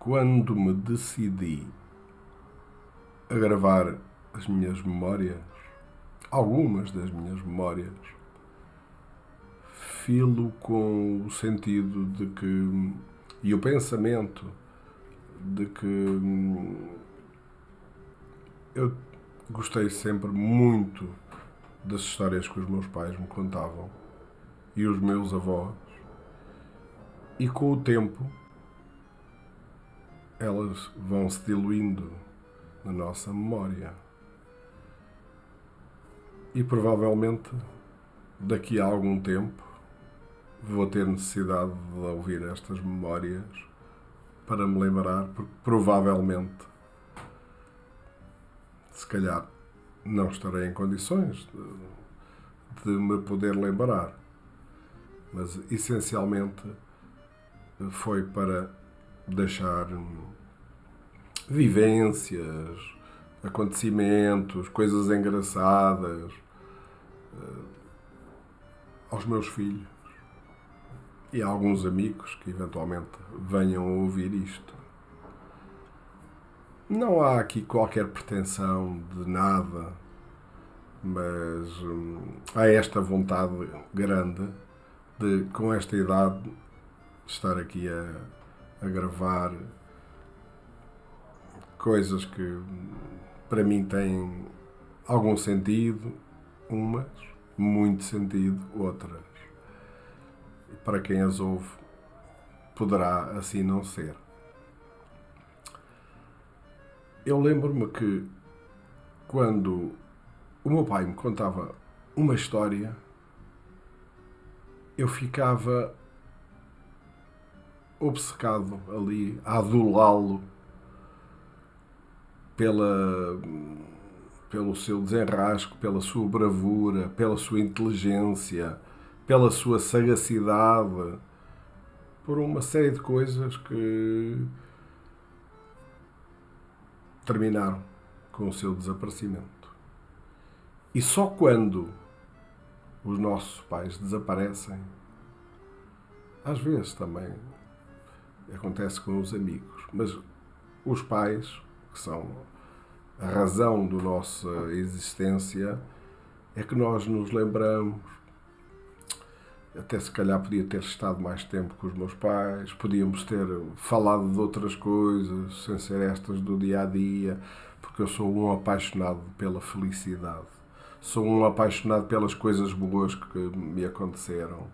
Quando me decidi a gravar as minhas memórias, algumas das minhas memórias, filo com o sentido de que, e o pensamento de que eu gostei sempre muito das histórias que os meus pais me contavam e os meus avós, e com o tempo elas vão se diluindo na nossa memória. E provavelmente daqui a algum tempo vou ter necessidade de ouvir estas memórias para me lembrar, porque provavelmente, se calhar, não estarei em condições de me poder lembrar. Mas essencialmente foi para deixar vivências, acontecimentos, coisas engraçadas aos meus filhos e a alguns amigos que eventualmente venham a ouvir isto. Não há aqui qualquer pretensão de nada, mas há esta vontade grande de, com esta idade, estar aqui a gravar coisas que para mim têm algum sentido, umas, muito sentido, outras. E para quem as ouve, poderá assim não ser. Eu lembro-me que quando o meu pai me contava uma história, eu ficava obcecado ali, a adulá-lo pelo seu desenrasco, pela sua bravura, pela sua inteligência, pela sua sagacidade, por uma série de coisas que terminaram com o seu desaparecimento. E só quando os nossos pais desaparecem, às vezes também acontece com os amigos, mas os pais, que são a razão da nossa existência, é que nós nos lembramos. Até se calhar podia ter estado mais tempo com os meus pais, podíamos ter falado de outras coisas, sem ser estas do dia-a-dia, porque eu sou um apaixonado pela felicidade. Sou um apaixonado pelas coisas boas que me aconteceram,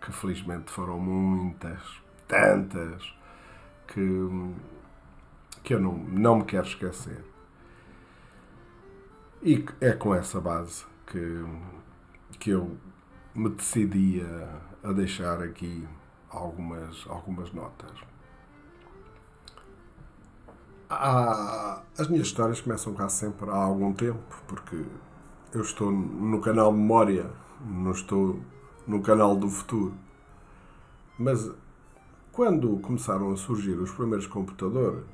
que felizmente foram muitas, tantas, que eu não me quero esquecer. E é com essa base que eu me decidi a deixar aqui algumas notas. As minhas histórias começam cá sempre há algum tempo, porque eu estou no canal Memória, não estou no canal do futuro. Mas quando começaram a surgir os primeiros computadores,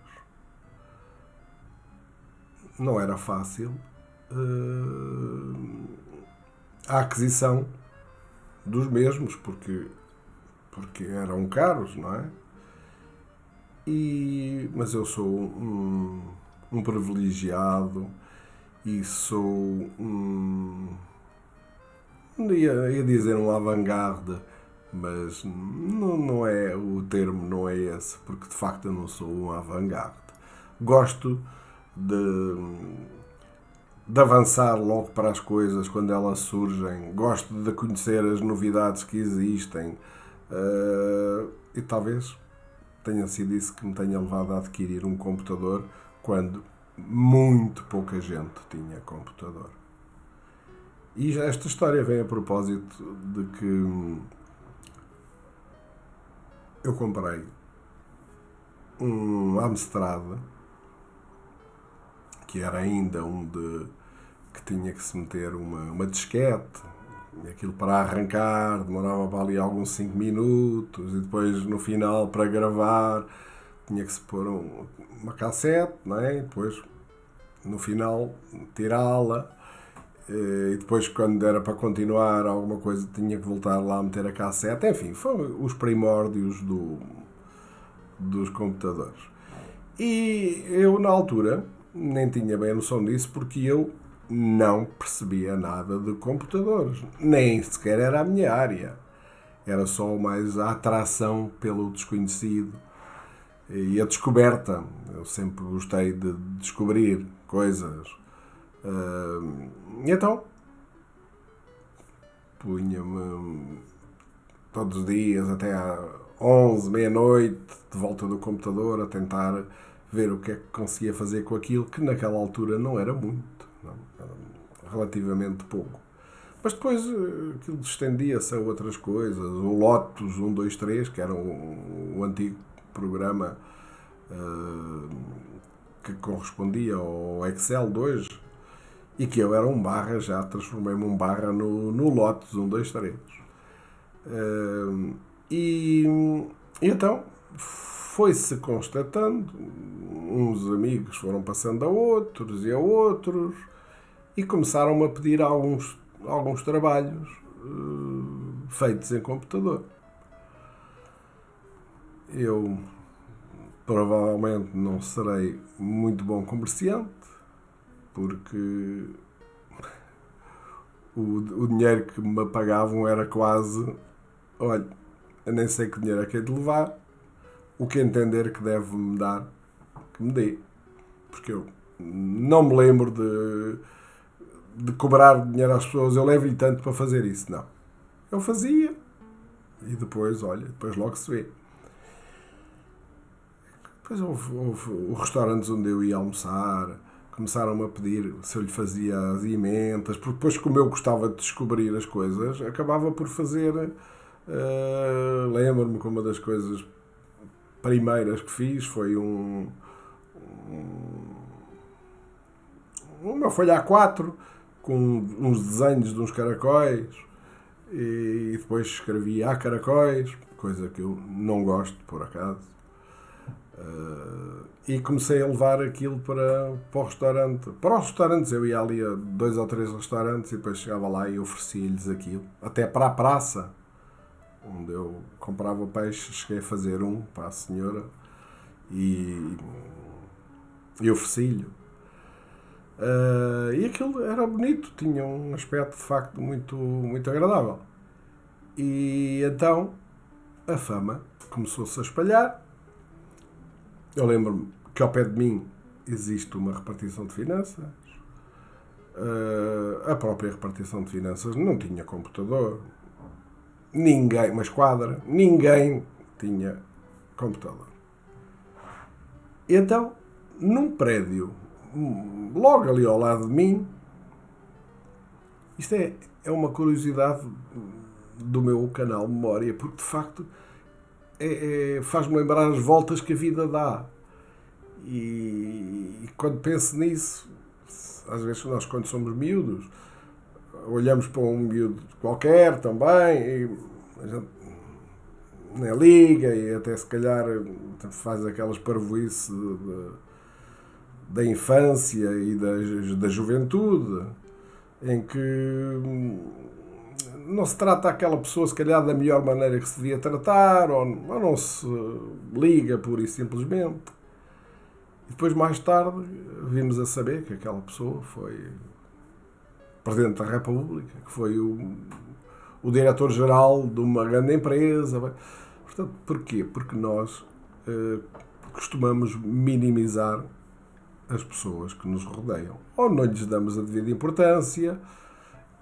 não era fácil a aquisição dos mesmos, porque eram caros, não é? Mas eu sou um privilegiado e sou ia dizer um avant-garde, mas não é o termo, não é esse, porque de facto eu não sou um avant-garde. Gosto de avançar logo para as coisas quando elas surgem, gosto de conhecer as novidades que existem, e talvez tenha sido isso que me tenha levado a adquirir um computador quando muito pouca gente tinha computador. E esta história vem a propósito de que eu comprei um Amstrad, que era ainda que tinha que se meter uma disquete, e aquilo para arrancar demorava para ali alguns 5 minutos, e depois no final para gravar tinha que se pôr uma cassete, não é? E depois no final tirá-la, e depois quando era para continuar alguma coisa tinha que voltar lá a meter a cassete. Enfim, foram os primórdios dos computadores. E eu, na altura, nem tinha bem a noção disso, porque eu não percebia nada de computadores. Nem sequer era a minha área. Era só mais a atração pelo desconhecido e a descoberta. Eu sempre gostei de descobrir coisas. E então, punha-me todos os dias até às 11, meia-noite, de volta do computador, a tentar ver o que é que conseguia fazer com aquilo, que naquela altura não era muito, não, era relativamente pouco. Mas depois aquilo estendia-se a outras coisas. O Lotus 123, que era o antigo programa que correspondia ao Excel 2, e que eu era um barra, já transformei-me um barra no Lotus 123. E, e então foi-se constatando, uns amigos foram passando a outros e a outros, e começaram a pedir alguns trabalhos feitos em computador. Eu provavelmente não serei muito bom comerciante, porque o dinheiro que me pagavam era quase: olha, eu nem sei que dinheiro é que é de levar, o que entender que deve-me dar, que me dê. Porque eu não me lembro de cobrar dinheiro às pessoas, eu levo-lhe tanto para fazer isso. Não. Eu fazia e depois, olha, depois logo se vê. Depois houve os restaurantes onde eu ia almoçar, começaram-me a pedir se eu lhe fazia as emendas, porque depois, como eu gostava de descobrir as coisas, acabava por fazer. Lembro-me que uma das coisas primeiras que fiz foi uma folha A4 com uns desenhos de uns caracóis, e depois escrevi A caracóis, coisa que eu não gosto, por acaso. E comecei a levar aquilo para o restaurante. Para os restaurantes, eu ia ali a 2 ou 3 restaurantes e depois chegava lá e oferecia-lhes aquilo. Até para a praça, onde eu comprava peixe, cheguei a fazer um para a senhora e ofereci-lhe. E aquilo era bonito, tinha um aspecto de facto muito, muito agradável. E então a fama começou-se a espalhar. Eu lembro-me que ao pé de mim existe uma repartição de finanças. A própria repartição de finanças não tinha computador. Ninguém, uma esquadra, ninguém tinha computador. E então, num prédio, logo ali ao lado de mim, isto é uma curiosidade do meu canal Memória, porque de facto faz-me lembrar as voltas que a vida dá. E quando penso nisso, às vezes nós, quando somos miúdos, olhamos para um miúdo qualquer também e a gente nem liga, e até se calhar faz aquelas parvoíces da infância e da juventude, em que não se trata aquela pessoa, se calhar, da melhor maneira que se devia tratar, ou não se liga pura e simplesmente. E depois, mais tarde, vimos a saber que aquela pessoa foi Presidente da República, que foi o diretor-geral de uma grande empresa. Portanto, porquê? Porque nós costumamos minimizar as pessoas que nos rodeiam. Ou não lhes damos a devida importância.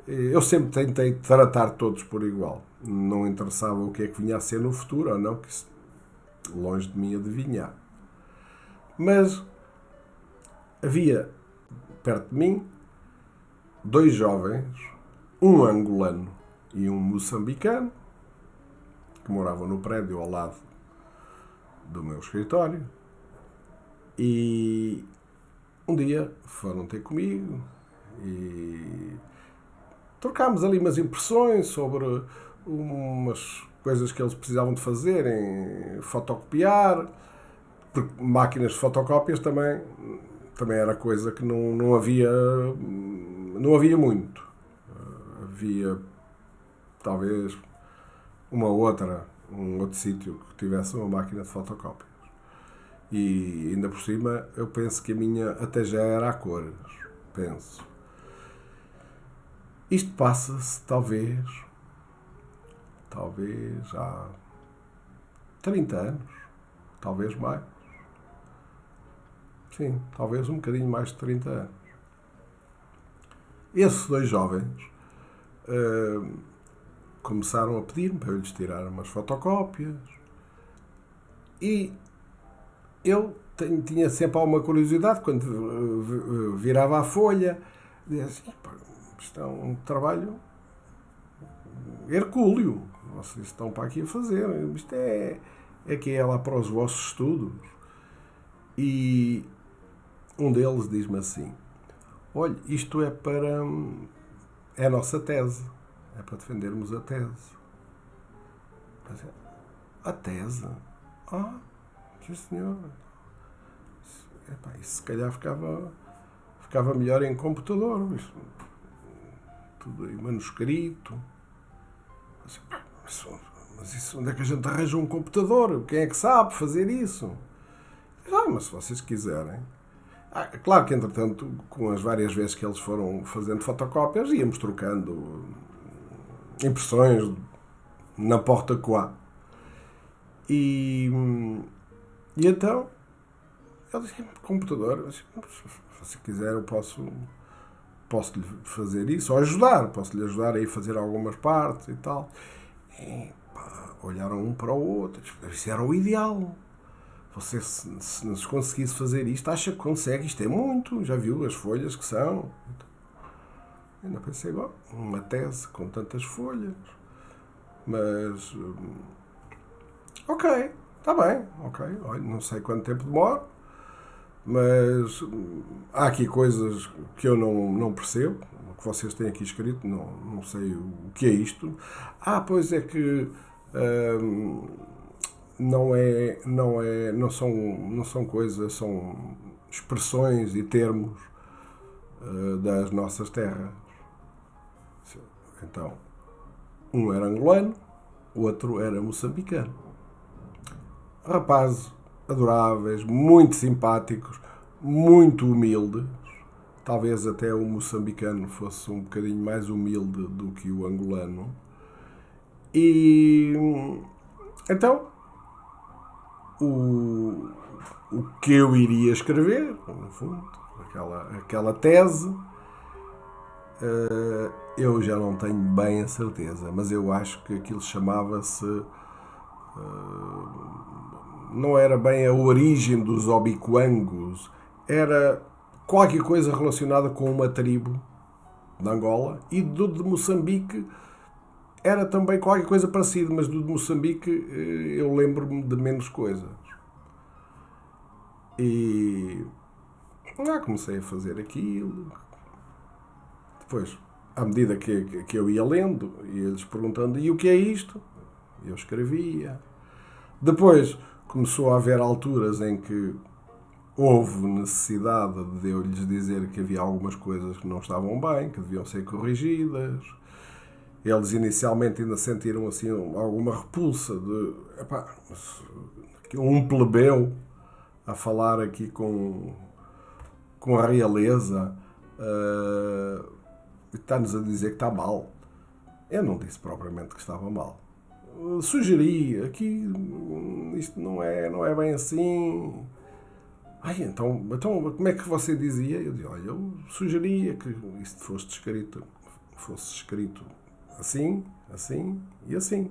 Eu sempre tentei tratar todos por igual. Não interessava o que é que vinha a ser no futuro ou não, que isso longe de mim adivinhar. Mas havia perto de mim 2 jovens, um angolano e um moçambicano, que moravam no prédio ao lado do meu escritório, e um dia foram ter comigo e trocámos ali umas impressões sobre umas coisas que eles precisavam de fazer, em fotocopiar, porque máquinas de fotocópias também era coisa que não havia muito. Havia talvez um outro sítio que tivesse uma máquina de fotocópias. E ainda por cima, eu penso que a minha até já era a cores. Penso. Isto passa-se, talvez há 30 anos, talvez mais. Sim, talvez um bocadinho mais de 30 anos. Esses dois jovens começaram a pedir-me para eu lhes tirar umas fotocópias e eu tinha sempre alguma curiosidade quando virava a folha, dizia assim, isto é um trabalho hercúleo, vocês estão para aqui a fazer, isto é que é lá para os vossos estudos. E um deles diz-me assim, olha, isto é a nossa tese, é para defendermos a tese. A tese? Ah, sim senhor. Isso se calhar ficava melhor em computador, tudo em manuscrito. Mas isso, onde é que a gente arranja um computador? Quem é que sabe fazer isso? Mas se vocês quiserem. Claro que, entretanto, com as várias vezes que eles foram fazendo fotocópias, íamos trocando impressões na porta quoi. E então, eu disse, computador, se você quiser eu posso-lhe fazer isso, ou posso-lhe ajudar a ir fazer algumas partes e tal. E, olharam um para o outro, isso era o ideal. Você, se conseguisse fazer isto, acha que consegue? Isto é muito, já viu as folhas que são? Ainda pensei, uma tese com tantas folhas. Mas, ok, está bem, ok. Olha, não sei quanto tempo demora, mas há aqui coisas que eu não percebo, o que vocês têm aqui escrito, não sei o que é isto. Pois é que não são coisas, são expressões e termos das nossas terras. Então, um era angolano, o outro era moçambicano. Rapazes adoráveis, muito simpáticos, muito humildes. Talvez até o moçambicano fosse um bocadinho mais humilde do que o angolano. E então, o que eu iria escrever, no fundo, aquela tese, eu já não tenho bem a certeza, mas eu acho que aquilo chamava-se. Não era bem a origem dos Obiquangos, era qualquer coisa relacionada com uma tribo de Angola, e do de Moçambique era também qualquer coisa parecida, mas do de Moçambique eu lembro-me de menos coisas. E comecei a fazer aquilo. Depois, à medida que eu ia lendo, ia-lhes perguntando, e o que é isto? Eu escrevia. Depois começou a haver alturas em que houve necessidade de eu lhes dizer que havia algumas coisas que não estavam bem, que deviam ser corrigidas. Eles inicialmente ainda sentiram assim alguma repulsa de um plebeu a falar aqui com a realeza está-nos a dizer que está mal. Eu não disse propriamente que estava mal. Sugeri, aqui isto não é bem assim. Então como é que você dizia? Eu dizia, olha, eu sugeria que isto fosse escrito assim, assim e assim.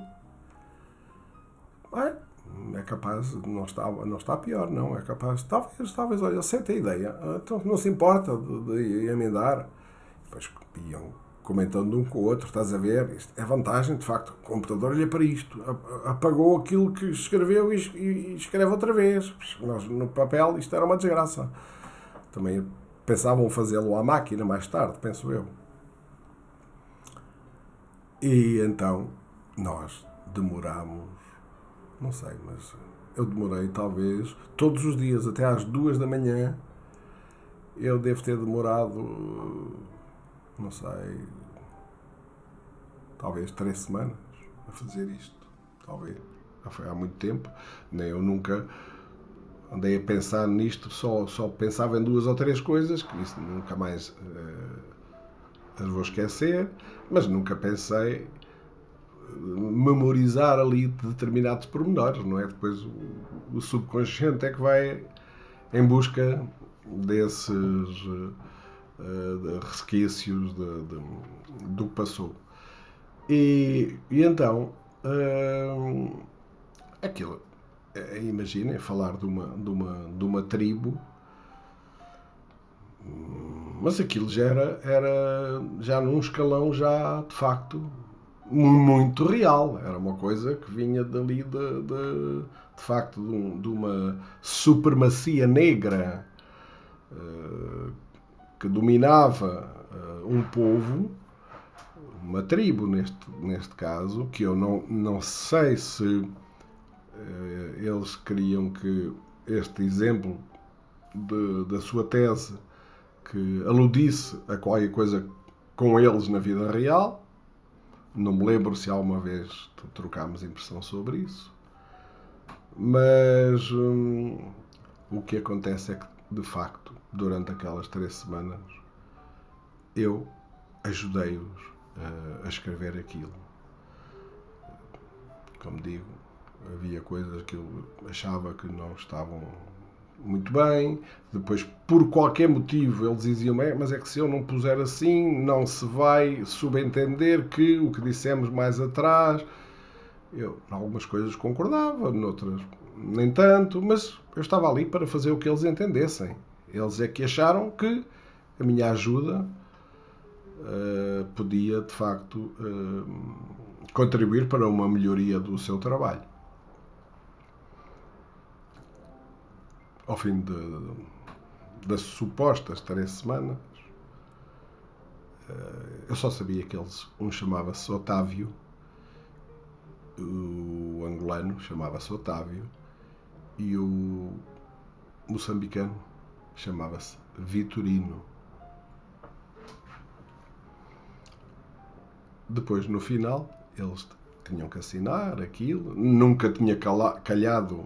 É capaz, não está pior, não. É capaz, talvez, olha, aceita a ideia. Então não se importa de emendar. Depois iam comentando um com o outro, estás a ver? Isto é vantagem, de facto. O computador olha para isto, apagou aquilo que escreveu e escreve outra vez. Nós, no papel, isto era uma desgraça. Também pensavam fazê-lo à máquina mais tarde, penso eu. E então nós demorámos, não sei, mas eu demorei talvez todos os dias, até às 2 da manhã. Eu devo ter demorado, não sei, talvez 3 semanas a fazer isto. Talvez. Já foi há muito tempo. Nem eu nunca andei a pensar nisto, só pensava em 2 ou 3 coisas, que isso nunca mais as vou esquecer, mas nunca pensei memorizar ali determinados pormenores, não é? Depois o subconsciente é que vai em busca desses resquícios do que passou. E então, aquilo, imaginem falar de uma tribo, mas aquilo era já num escalão já de facto muito real. Era uma coisa que vinha dali de facto de uma supremacia negra que dominava um povo, uma tribo neste caso, que eu não sei se eles queriam que este exemplo da sua tese que aludisse a qualquer coisa com eles na vida real. Não me lembro se alguma vez trocámos impressão sobre isso. Mas o que acontece é que, de facto, durante aquelas 3 semanas, eu ajudei-os a escrever aquilo. Como digo, havia coisas que eu achava que não estavam muito bem. Depois, por qualquer motivo, eles diziam: mas é que se eu não puser assim, não se vai subentender que o que dissemos mais atrás. Eu, em algumas coisas, concordava, noutras, nem tanto, mas eu estava ali para fazer o que eles entendessem. Eles é que acharam que a minha ajuda podia, de facto, contribuir para uma melhoria do seu trabalho. Ao fim das supostas 3 semanas, eu só sabia que um chamava-se Otávio, o angolano chamava-se Otávio e o moçambicano chamava-se Vitorino. Depois, no final, eles tinham que assinar aquilo. Nunca tinha calhado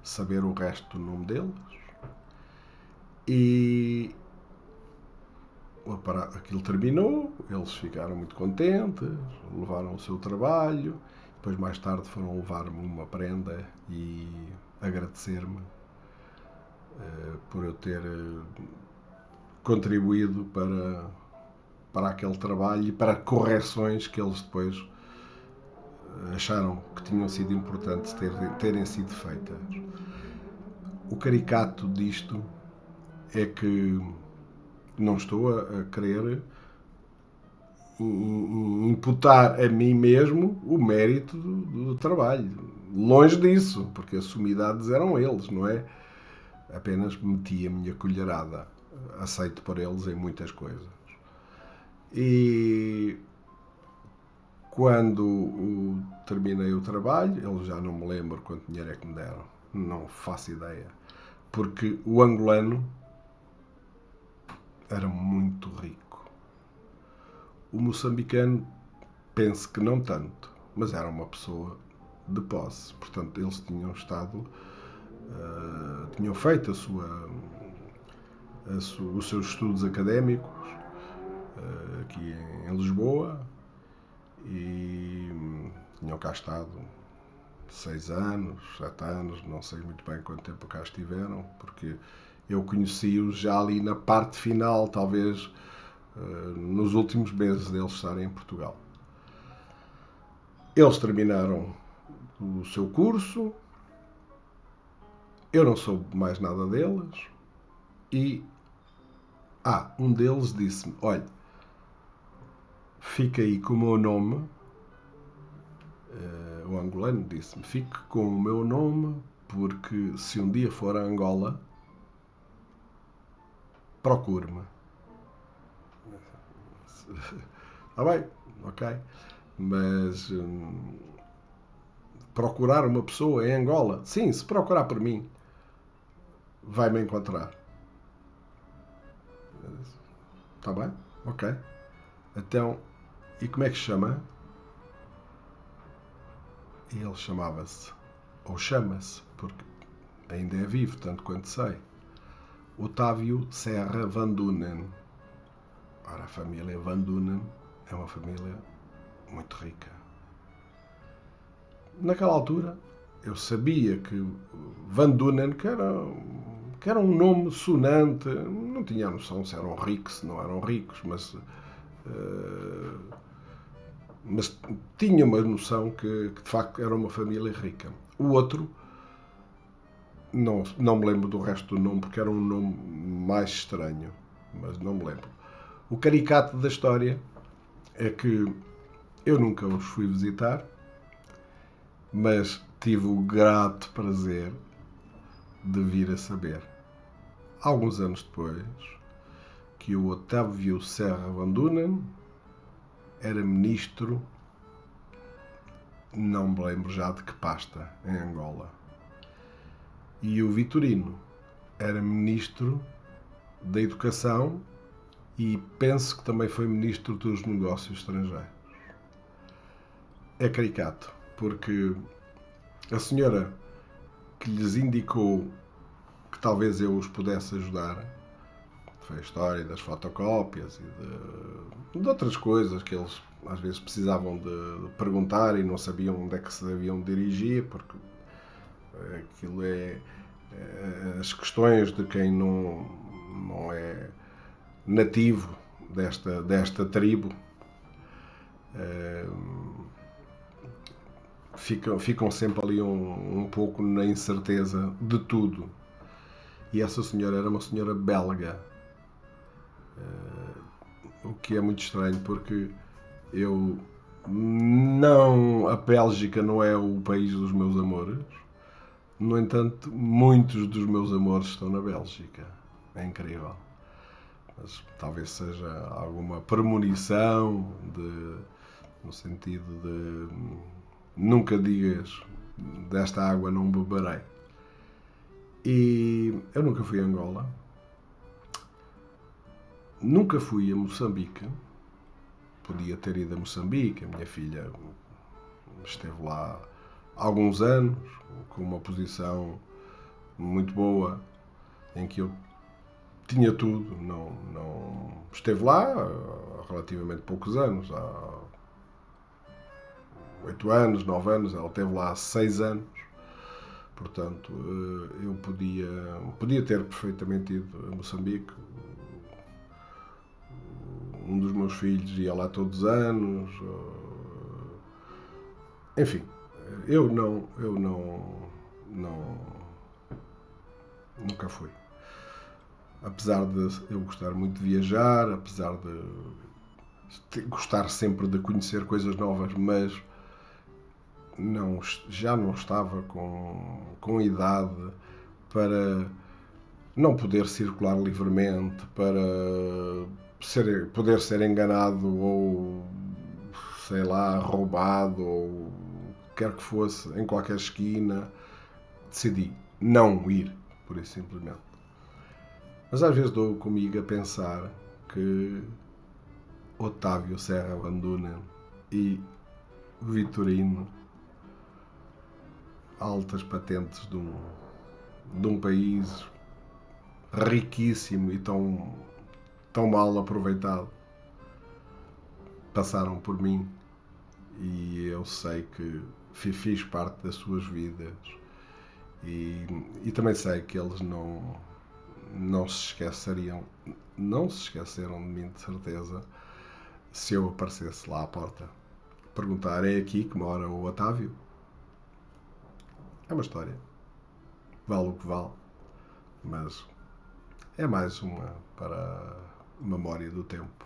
saber o resto do nome deles. E aquilo terminou, eles ficaram muito contentes, levaram o seu trabalho. Depois, mais tarde, foram levar-me uma prenda e agradecer-me por eu ter contribuído para aquele trabalho e para correções que eles depois acharam que tinham sido importantes terem sido feitas. O caricato disto é que não estou a querer imputar a mim mesmo o mérito do trabalho. Longe disso, porque as sumidades eram eles, não é? Apenas meti a minha colherada, aceito por eles em muitas coisas. E quando terminei o trabalho, eles já não me lembro quanto dinheiro é que me deram, não faço ideia, porque o angolano era muito rico. O moçambicano penso que não tanto, mas era uma pessoa de posse, portanto eles tinham estado, tinham feito os seus estudos académicos aqui em Lisboa e tinham cá estado 6 anos, 7 anos, não sei muito bem quanto tempo cá estiveram, porque eu conheci-os já ali na parte final, talvez nos últimos meses deles estarem em Portugal. Eles terminaram o seu curso, eu não soube mais nada deles e um deles disse-me: olha, fica aí com o meu nome. O angolano disse-me: fique com o meu nome, porque se um dia for a Angola, procure-me. Está bem, ok. Mas procurar uma pessoa em Angola, sim, se procurar por mim, vai-me encontrar. Está bem? Ok. Então, e como é que se chama? E ele chamava-se, ou chama-se, porque ainda é vivo, tanto quanto sei. Otávio Serra Van Dunen. Ora, a família Van Dunen é uma família muito rica. Naquela altura, eu sabia que Van Dunen, que era um nome sonante, não tinha a noção se eram ricos, se não eram ricos, mas tinha uma noção que de facto era uma família rica. O outro, não me lembro do resto do nome, porque era um nome mais estranho, mas não me lembro. O caricato da história é que eu nunca os fui visitar, mas tive o grato prazer de vir a saber, alguns anos depois, que o Otávio Serra Van Dunen era ministro, não me lembro já de que pasta, em Angola. E o Vitorino era ministro da Educação e penso que também foi ministro dos Negócios Estrangeiros. É caricato, porque a senhora que lhes indicou que talvez eu os pudesse ajudar foi a história das fotocópias e de outras coisas que eles às vezes precisavam de perguntar e não sabiam onde é que se deviam dirigir, porque aquilo é as questões de quem não é nativo desta tribo ficam sempre ali um pouco na incerteza de tudo. E essa senhora era uma senhora belga, o que é muito estranho, porque a Bélgica não é o país dos meus amores. No entanto, muitos dos meus amores estão na Bélgica. É incrível. Mas talvez seja alguma premonição no sentido de nunca digas desta água não beberei. E eu nunca fui a Angola. Nunca fui a Moçambique. Podia ter ido a Moçambique. A minha filha esteve lá há alguns anos, com uma posição muito boa, em que eu tinha tudo. Não esteve lá há relativamente poucos anos, há 8 anos, 9 anos, ela esteve lá há 6 anos. Portanto, eu podia ter perfeitamente ido a Moçambique. Um dos meus filhos ia lá todos os anos. Enfim, eu nunca fui. Apesar de eu gostar muito de viajar, apesar de gostar sempre de conhecer coisas novas, mas já não estava com idade para não poder circular livremente, para poder ser enganado ou, sei lá, roubado ou quer que fosse, em qualquer esquina. Decidi não ir, por isso simplesmente. Mas às vezes dou comigo a pensar que Otávio Serra Van Dunen e Vitorino, altas patentes de um país riquíssimo e tão mal aproveitado, passaram por mim e eu sei que fiz parte das suas vidas e também sei que eles não se esqueceram de mim, de certeza, se eu aparecesse lá à porta. Perguntar: é aqui que mora o Otávio? É uma história, vale o que vale, mas é mais uma para a memória do tempo.